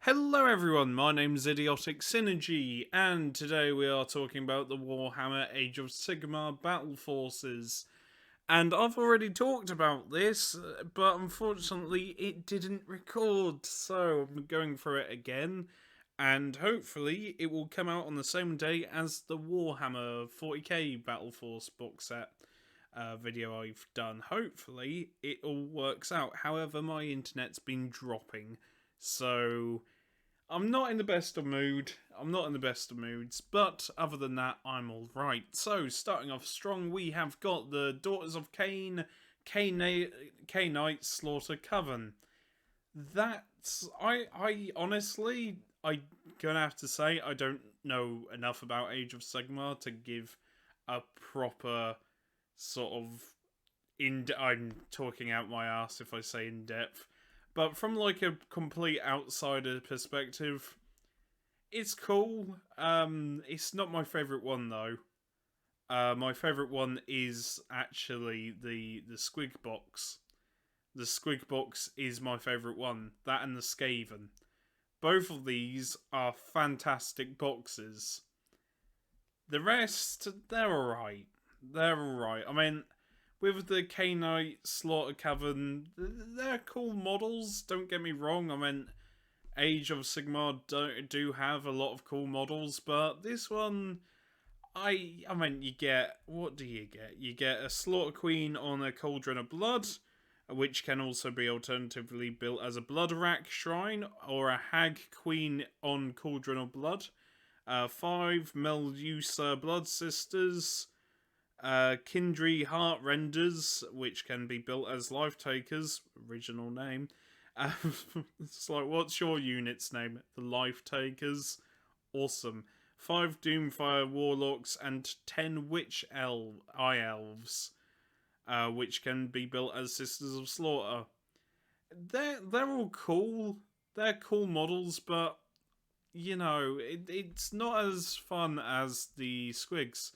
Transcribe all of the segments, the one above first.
Hello everyone, my name's Idiotic Synergy, and today we are talking about the Warhammer Age of Sigmar Battleforces. And I've already talked about this, but unfortunately it didn't record, so I'm going through it again, and hopefully it will come out on the same day as the Warhammer 40k Battleforce box set video I've done. Hopefully it all works out, however my internet's been dropping, so I'm not in the best of mood. I'm not in the best of moods, but other than that, I'm all right. So, starting off strong, we have got the Daughters of Cain, Cainite Slaughter Coven. That's I honestly, I gonna have to say I don't know enough about Age of Sigmar to give a proper sort of I'm talking out my ass if I say in depth. But from like a complete outsider perspective, it's cool. It's not my favorite one though. My favorite one is actually the Squig box. The Squig box is my favorite one. That and the Skaven. Both of these are fantastic boxes. The rest, they're alright. They're alright. I mean, with the K-Knight Slaughter Cavern, they're cool models, don't get me wrong. I mean, Age of Sigmar do have a lot of cool models, but this one, I mean, you get, what do you get? You get a Slaughter Queen on a Cauldron of Blood, which can also be alternatively built as a Blood Rack Shrine, or a Hag Queen on Cauldron of Blood. 5 Melusa Blood Sisters, Kindry Heart Renders, which can be built as Life Takers, original name. It's like, what's your unit's name? The Life Takers. Awesome. 5 Doomfire Warlocks and 10 Eye Elves, which can be built as Sisters of Slaughter. They're all cool. They're cool models, but you know, it's not as fun as the Squigs.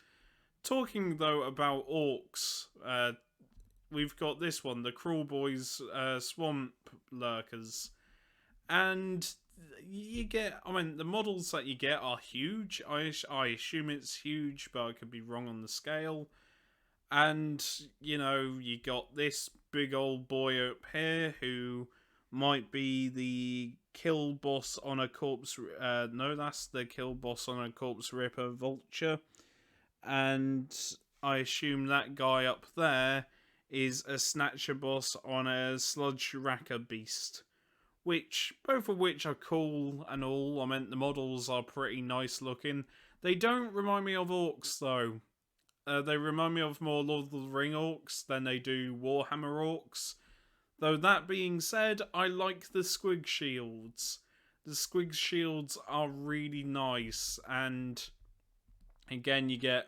Talking though about orcs, we've got this one, the Cruel Boys Swamp Lurkers, and you get, I mean, the models that you get are huge. I assume it's huge, but I could be wrong on the scale. And, you know, you got this big old boy up here who might be the kill boss on a corpse. No, that's the kill boss on a corpse ripper vulture. And I assume that guy up there is a snatcher boss on a sludge racker beast. Which, both of which are cool and all. I mean, the models are pretty nice looking. They don't remind me of orcs though. They remind me of more Lord of the Ring orcs than they do Warhammer orcs. Though that being said, I like the Squig shields. The Squig shields are really nice, and again, you get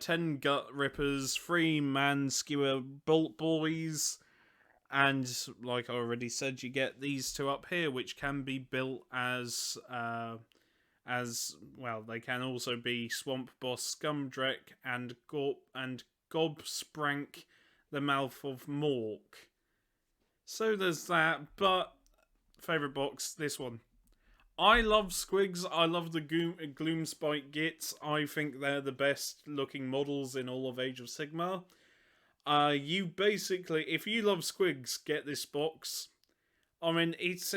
10 Gut Rippers, 3 Man Skewer Bolt Boys, and like I already said, you get these two up here, which can be built as well. They can also be Swamp Boss Scumdrek and Gobsprank, the Mouth of Mork. So there's that, but favourite box, this one. I love Squigs. I love the Gloomspike Gits. I think they're the best looking models in all of Age of Sigmar. You basically, if you love Squigs, get this box. I mean, it's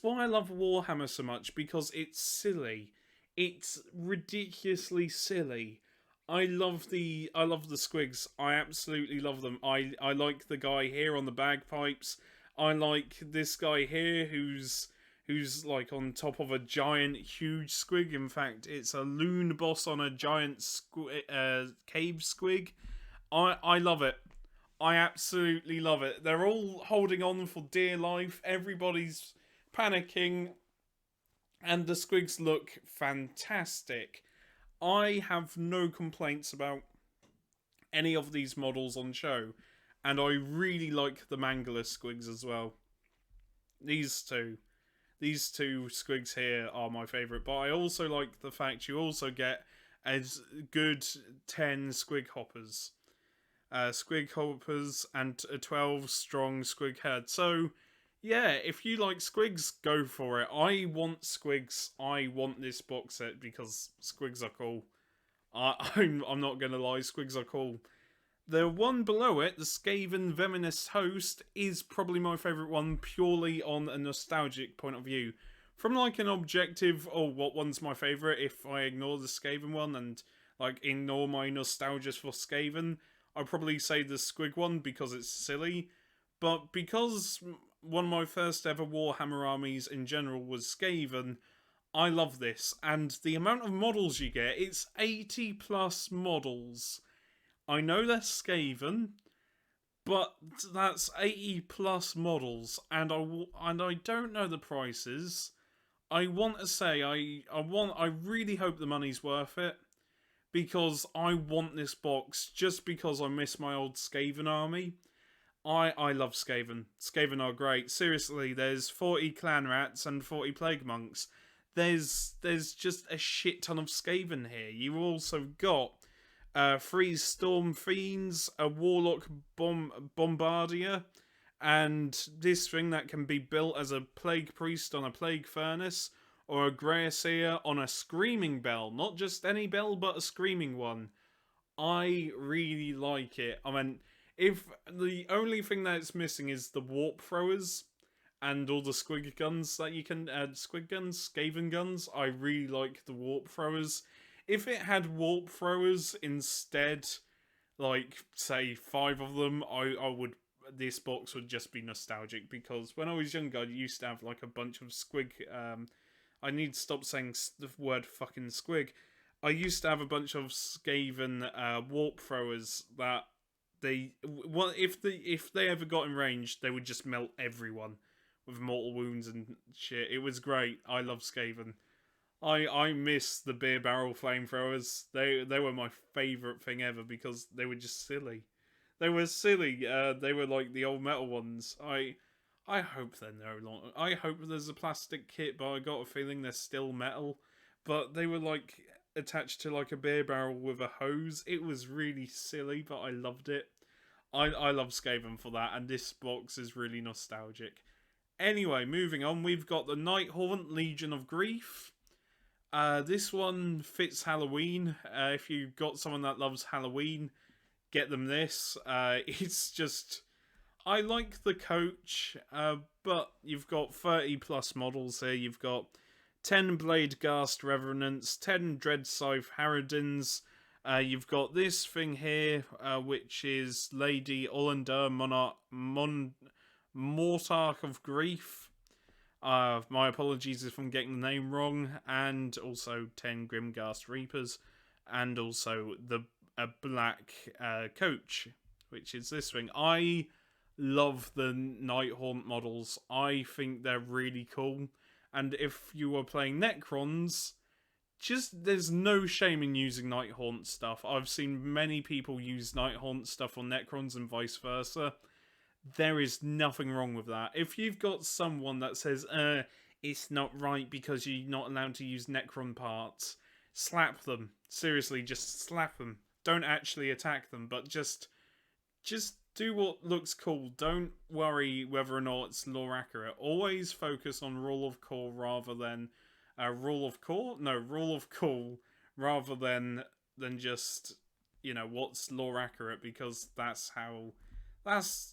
why I love Warhammer so much, because it's silly. It's ridiculously silly. I love the Squigs. I absolutely love them. I like the guy here on the bagpipes. I like this guy here who's like on top of a giant, huge squig. In fact, it's a loon boss on a giant cave squig. I love it. I absolutely love it. They're all holding on for dear life. Everybody's panicking, and the squigs look fantastic. I have no complaints about any of these models on show, and I really like the Mangler squigs as well. These two. These two squigs here are my favourite, but I also like the fact you also get a good 10 squig hoppers. Squig hoppers and a 12 strong squig head. So yeah, if you like squigs, go for it. I want squigs. I want this box set because squigs are cool. I'm not gonna lie, squigs are cool. The one below it, the Skaven Venomous Host, is probably my favourite one purely on a nostalgic point of view. From like an objective, oh, what one's my favourite, if I ignore the Skaven one and like ignore my nostalgia for Skaven, I'd probably say the Squig one because it's silly. But because one of my first ever Warhammer armies in general was Skaven, I love this. And the amount of models you get, it's 80 plus models. I know they're Skaven, but that's 80 plus models, and I don't know the prices. I want to say I really hope the money's worth it because I want this box just because I miss my old Skaven army. I love Skaven. Skaven are great. Seriously, there's 40 clan rats and 40 plague monks. There's just a shit ton of Skaven here. You also got three storm fiends, a warlock bombardier, and this thing that can be built as a plague priest on a plague furnace, or a grey seer on a screaming bell. Not just any bell, but a screaming one. I really like it. I mean, if the only thing that it's missing is the warp throwers and all the squig guns that you can add, squig guns, Skaven guns. I really like the warp throwers. If it had warp throwers instead, like say 5 of them, I would. This box would just be nostalgic because when I was younger, I used to have like a bunch of squig. I need to stop saying the word fucking squig. I used to have a bunch of Skaven warp throwers that if they ever got in range, they would just melt everyone with mortal wounds and shit. It was great. I love Skaven. I miss the beer barrel flamethrowers. They were my favourite thing ever because they were just silly. They were silly. They were like the old metal ones. I hope they're no longer. I hope there's a plastic kit, but I got a feeling they're still metal. But they were like attached to like a beer barrel with a hose. It was really silly, but I loved it. I love Skaven for that, and this box is really nostalgic. Anyway, moving on, we've got the Nighthaunt Legion of Grief. This one fits Halloween. If you've got someone that loves Halloween, get them this. It's just... I like the coach, but you've got 30 plus models here. You've got 10 Blade Ghast Revenants, 10 Dread Scythe Harridans. You've got this thing here, which is Lady Olander Mortarch of Grief. My apologies if I'm getting the name wrong. And also 10 Grimghast Reapers. And also the black coach, which is this thing. I love the Nighthaunt models. I think they're really cool. And if you were playing Necrons, there's no shame in using Nighthaunt stuff. I've seen many people use Nighthaunt stuff on Necrons and vice versa. There is nothing wrong with that. If you've got someone that says, it's not right because you're not allowed to use Necron parts, slap them. Seriously, just slap them. Don't actually attack them, but just do what looks cool. Don't worry whether or not it's lore accurate. Always focus on rule of core rather than rule of core. No, rule of cool rather than just what's lore accurate, because that's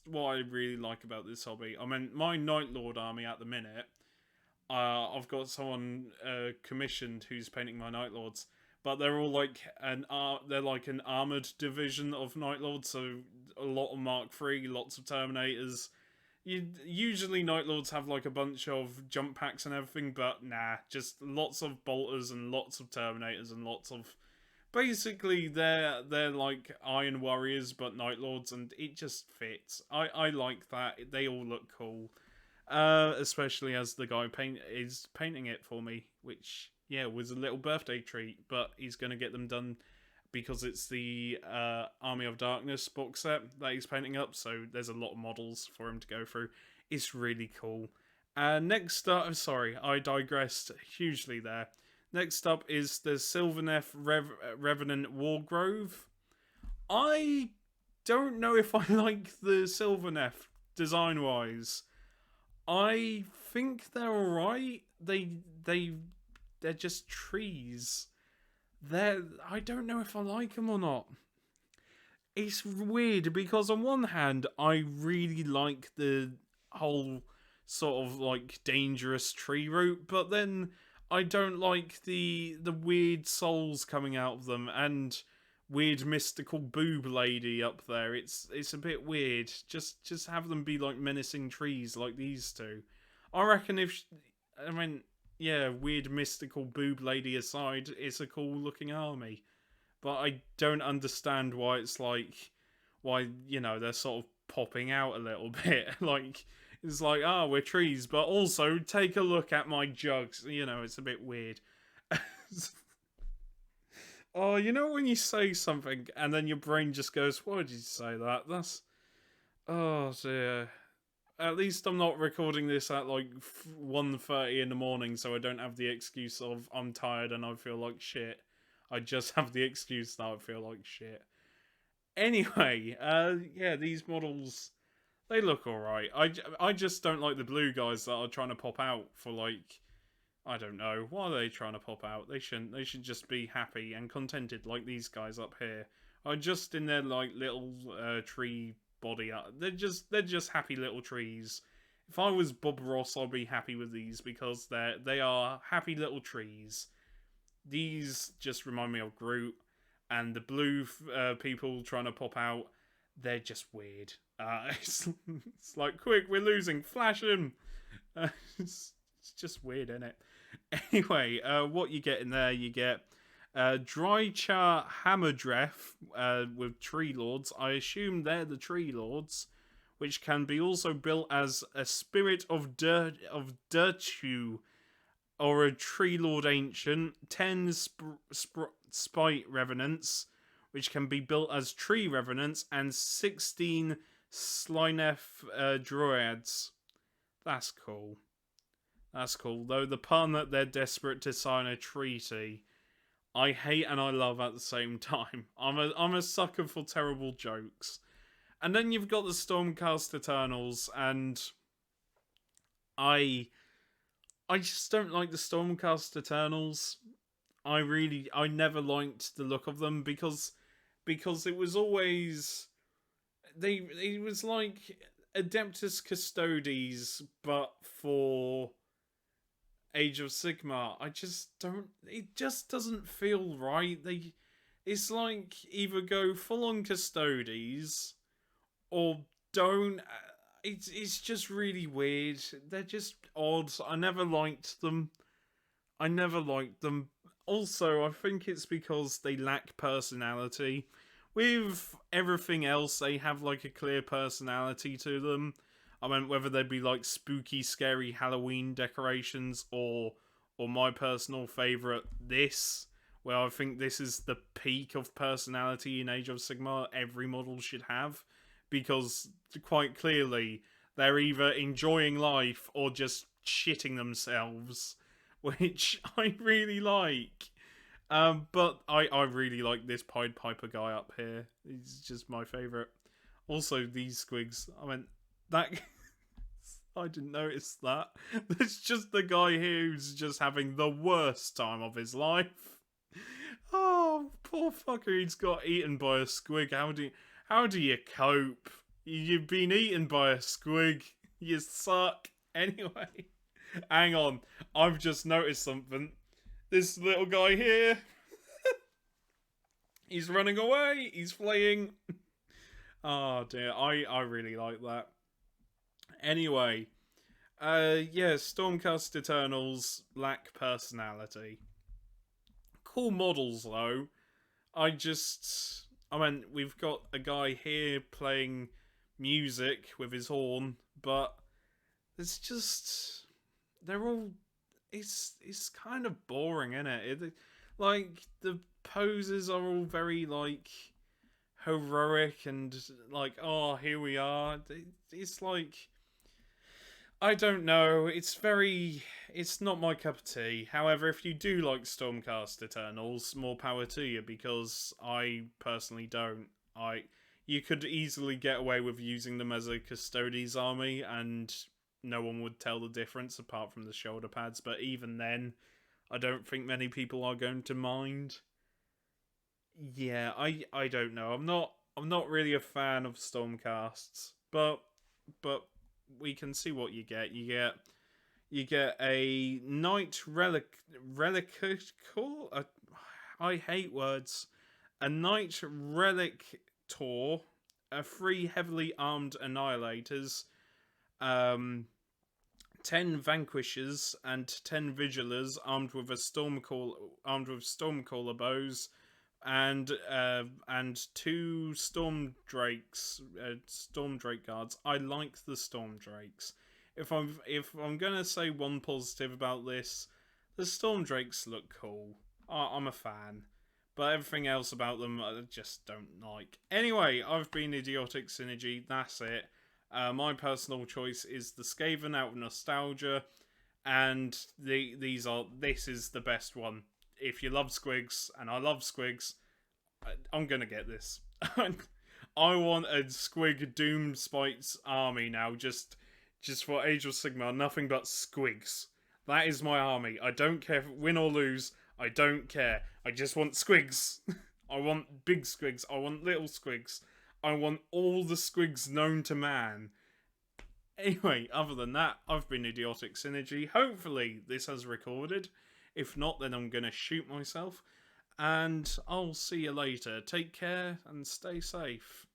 what I really like about this hobby. I mean, my Night Lord army at the minute, I've got someone commissioned who's painting my Night Lords, but they're all like they're like an armored division of Night Lords, so a lot of Mark III, lots of Terminators. Usually Night Lords have like a bunch of jump packs and everything, but nah, just lots of bolters and lots of Terminators and lots of... Basically, they're like Iron Warriors, but Night Lords, and it just fits. I like that. They all look cool. Especially as the guy is painting it for me, which, yeah, was a little birthday treat, but he's going to get them done because it's the Army of Darkness box set that he's painting up, so there's a lot of models for him to go through. It's really cool. Next up, sorry, I digressed hugely there. Next up is the Sylvaneth Revenant Wargrove. I don't know if I like the Sylvaneth design-wise. I think they're alright. They're just trees. I don't know if I like them or not. It's weird because on one hand, I really like the whole sort of like dangerous tree route, but then I don't like the weird souls coming out of them and weird mystical boob lady up there. It's a bit weird. Just have them be like menacing trees like these two. I reckon I mean, yeah, weird mystical boob lady aside, it's a cool looking army, but I don't understand why it's like, why, they're sort of popping out a little bit. Like, it's like, we're trees, but also take a look at my jugs. It's a bit weird. Oh, when you say something and then your brain just goes, why did you say that? Oh dear. At least I'm not recording this at like 1:30 in the morning, so I don't have the excuse of I'm tired and I feel like shit. I just have the excuse that I feel like shit. Anyway, yeah, these models, they look alright. I just don't like the blue guys that are trying to pop out for like, I don't know. Why are they trying to pop out? They shouldn't. They should just be happy and contented like these guys up here. Are just in their like little tree body. They're just happy little trees. If I was Bob Ross, I'd be happy with these because they are happy little trees. These just remind me of Groot, and the blue people trying to pop out. They're just weird. It's like, quick, we're losing. Flash him. It's just weird, isn't it? Anyway, what you get in there, you get Drycha Hammerdreth with Tree Lords. I assume they're the Tree Lords, which can be also built as a Spirit of Dirtu or a Tree Lord Ancient. 10 Spite Revenants, which can be built as Tree Revenants, and 16 Slineth Droids. That's cool. That's cool, though the pun that they're desperate to sign a treaty, I hate and I love at the same time. I'm a sucker for terrible jokes. And then you've got the Stormcast Eternals, and I just don't like the Stormcast Eternals. I never liked the look of them because it was always it was like Adeptus Custodes, but for Age of Sigmar. I just don't. It just doesn't feel right. It's like either go full on Custodes or don't. It's just really weird. They're just odd. I never liked them. I never liked them. Also, I think it's because they lack personality. With everything else, they have like a clear personality to them. I mean, whether they be like spooky, scary Halloween decorations, or my personal favourite, this, where I think this is the peak of personality in Age of Sigmar every model should have, because quite clearly they're either enjoying life or just shitting themselves, which I really like. But I really like this Pied Piper guy up here. He's just my favourite. Also, these squigs. I mean, that. I didn't notice that. There's just the guy here who's just having the worst time of his life. Oh, poor fucker. He's got eaten by a squig. How do you cope? You've been eaten by a squig. You suck. Anyway, hang on. I've just noticed something. This little guy here. He's running away. He's fleeing. Oh dear. I really like that. Anyway, yeah, Stormcast Eternals lack personality. Cool models though. I mean, we've got a guy here playing music with his horn, but it's just they're all it's kind of boring, isn't it? Like the poses are all very like heroic and like, oh, here we are. It's like, I don't know. It's not my cup of tea. However, if you do like Stormcast Eternals, more power to you, because I personally don't. You could easily get away with using them as a Custodes army, and no one would tell the difference apart from the shoulder pads. But even then, I don't think many people are going to mind. Yeah, I don't know. I'm not really a fan of Stormcasts, but we can see what you get. You get a Knight Relical. I hate words. A Knight Relictor, a 3 heavily armed Annihilators, 10 Vanquishers, and 10 Vigilers armed with Stormcaller bows, and 2 Storm Drakes, Storm Drake guards. I like the Storm Drakes. If I'm gonna say one positive about this, the Storm Drakes look cool. I'm a fan. But everything else about them I just don't like. Anyway, I've been Idiotic Synergy, that's it. My personal choice is the Skaven out of nostalgia, and this is the best one. If you love Squigs, and I love Squigs, I'm gonna get this. I want a Squig Doom Spites army now, just for Age of Sigmar, nothing but Squigs. That is my army. I don't care if win or lose. I don't care. I just want Squigs. I want big Squigs. I want little Squigs. I want all the Squigs known to man. Anyway, other than that, I've been Idiotic Synergy. Hopefully this has recorded. If not, then I'm going to shoot myself. And I'll see you later. Take care and stay safe.